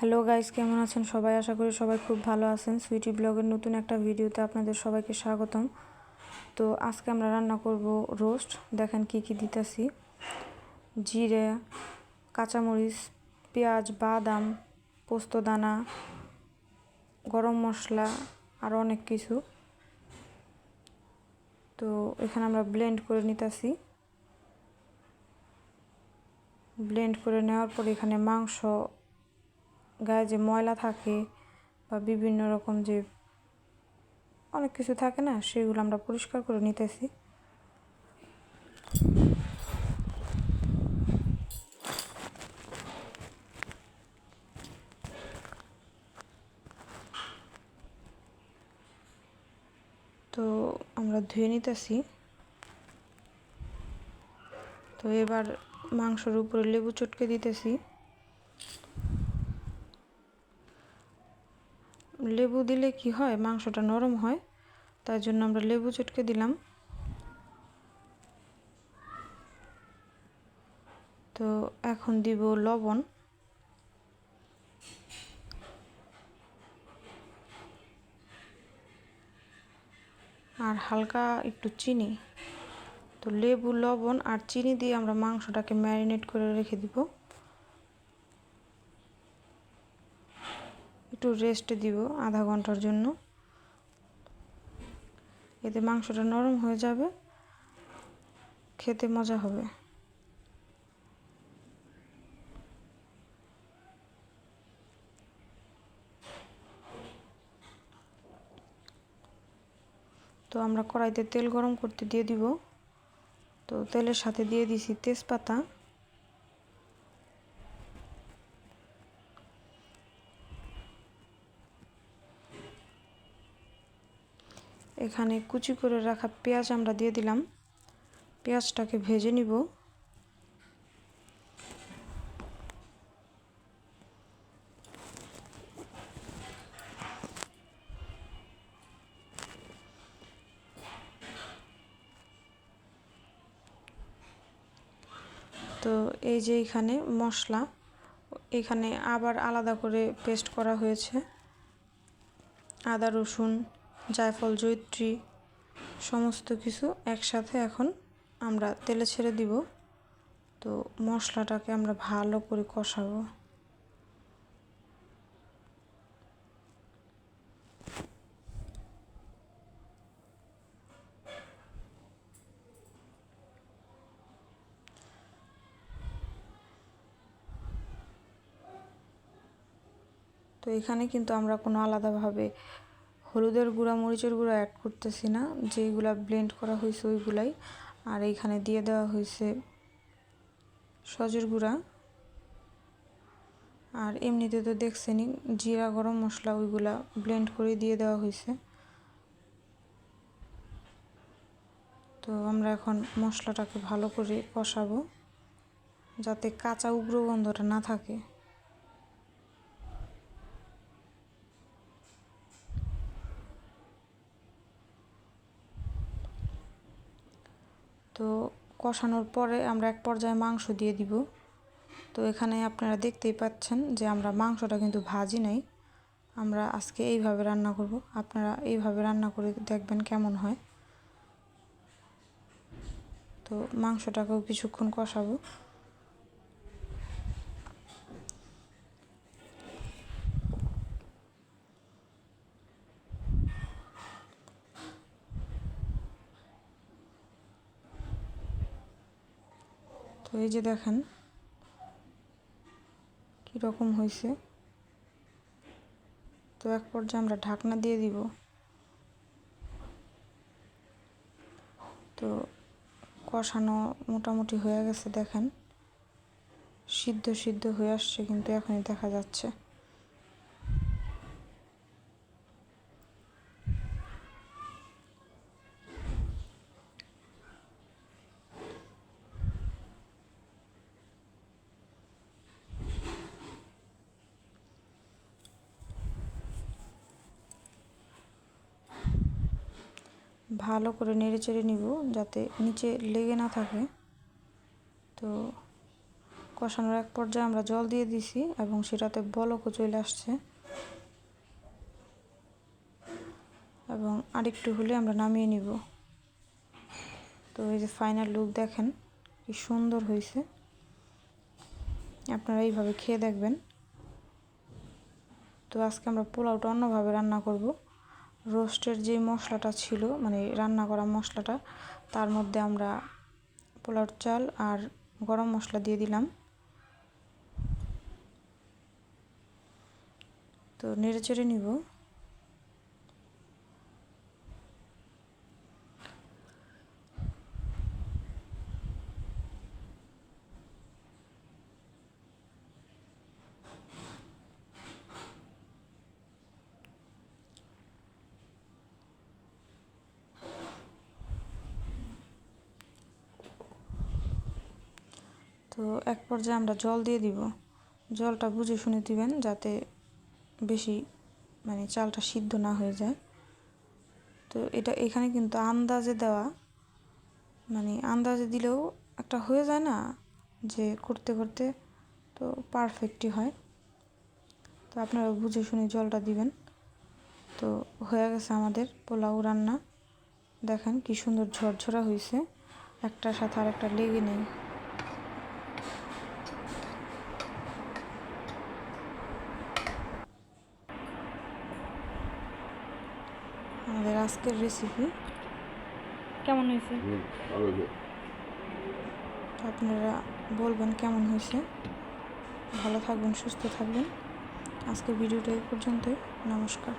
Hello guys, কেমন আছেন সবাই? আশা করি সবাই খুব ভালো আছেন। সুইটি ব্লগের নতুন একটা ভিডিওতে আপনাদের সবাইকে স্বাগতম। তো আজকে আমরা রান্না করব রোস্ট। দেখেন কি কি দিতেছি: জিরে, কাঁচামরিচ, পেঁয়াজ, বাদাম, পোস্তদানা, গরম মশলা আর অনেক কিছু। তো এখানে আমরা ব্লেন্ড করে নিতেছি। ব্লেন্ড করে নেওয়ার পর এখানে মাংস, গায়ে যে ময়লা থাকে বা বিভিন্ন রকম যে অনেক কিছু থাকে না, সেগুলো আমরা পরিষ্কার করে নিতেছি। তো আমরা ধুয়ে নিতেছি। তো এবার মাংসের উপরে লেবু চটকে দিতেছি। লেবু দিলে কি হয়, মাংসটা নরম হয়, তাই জন্য আমরা লেবু চটকে দিলাম। তো এখন দিব লবণ আর হালকা একটু চিনি। তো লেবু, লবণ আর চিনি দিয়ে আমরা মাংসটাকে ম্যারিনেট করে রেখে দিব। একটু রেস্ট দিব আধা ঘন্টার জন্য। এতে মাংসটা নরম হয়ে যাবে, খেতে মজা হবে। তো আমরা কড়াইতে তেল গরম করতে দিয়ে দিব। তো তেলের সাথে দিয়ে দিছি তেজপাতা, এখানে কুচি করে রাখা পেঁয়াজ আমরা দিয়ে দিলাম। পেঁয়াজটাকে ভেজে নিব। তো এই যে এখানে মশলা, এখানে আবার আলাদা করে পেস্ট করা হয়েছে। আদা, রসুন, জায়ফল, জয়িত্রী সমস্ত কিছু একসাথে এখন আমরা তেলে ছেড়ে দিব। তো মশলাটাকে আমরা ভালো করে কষাবো। তো এখানে কিন্তু আমরা কোনো আলাদাভাবে হলুদের গুঁড়া, মরিচের গুঁড়া অ্যাড করতেছি না, যেইগুলা ব্লেন্ড করা হয়েছে ওইগুলাই। আর এইখানে দিয়ে দেওয়া হয়েছে সজের গুঁড়া। আর এমনিতে তো দেখছেনই জিরা, গরম মশলা ওইগুলা ব্লেন্ড করে দিয়ে দেওয়া হয়েছে। তো আমরা এখন মশলাটাকে ভালো করে কষাবো, যাতে কাঁচা উগ্র গন্ধটা না থাকে। তো কষানোর পরে আমরা এক পর্যায়ে মাংস দিয়ে দিব। তো এখানে আপনারা দেখতেই পাচ্ছেন যে আমরা মাংসটা কিন্তু ভাজি নাই, আমরা আজকে এইভাবে রান্না করব। আপনারা এইভাবে রান্না করে দেখবেন কেমন হয়। তো মাংসটাকেও কিছুক্ষণ কষাবো। তো এই যে দেখেন কীরকম হয়েছে। তো এক পর্যায়ে আমরা ঢাকনা দিয়ে দিব। তো কষানো মোটামুটি হয়ে গেছে, দেখেন সিদ্ধ সিদ্ধ হয়ে আসছে, কিন্তু এখনই দেখা যাচ্ছে। ভালো করে নেড়ে চেড়ে নিব যাতে নিচে লেগে না থাকে। তো কষানোর এক পর্যায়ে আমরা জল দিয়ে দিছি এবং সেটাতে বলকও চলে আসছে, এবং আরেকটু হলে আমরা নামিয়ে নিব। তো এই যে ফাইনাল লুক দেখেন কি সুন্দর হয়েছে, আপনারা এইভাবে খেয়ে দেখবেন। তো আজকে আমরা পোলাওটা অন্যভাবে রান্না করব। রোস্টের যে মশলাটা ছিল, মানে রান্না করা মশলাটা, তার মধ্যে আমরা পোলাওর চাল আর গরম মশলা দিয়ে দিলাম। তো নেড়ে চেড়ে নিব। তো এক পর্যায়ে আমরা জল দিয়ে দিব। জলটা বুঝে শুনে দিবেন যাতে বেশি মানে চালটা সিদ্ধ না হয়ে যায়। তো এটা এখানে কিন্তু আন্দাজে দেওয়া, মানে আন্দাজে দিলেও একটা হয়ে যায় না যে করতে করতে, তো পারফেক্টই হয়। তো আপনারা বুঝে শুনে জলটা দিবেন। তো হয়ে গেছে আমাদের পোলাও রান্না। দেখেন কি সুন্দর ঝরঝরা হয়েছে, একটার সাথে আর একটা লেগে নেই। আমাদের আজকের রেসিপি কেমন হয়েছে আপনারা বলবেন কেমন হয়েছে। ভালো থাকবেন, সুস্থ থাকবেন। আজকের ভিডিওটা এই পর্যন্তই। নমস্কার।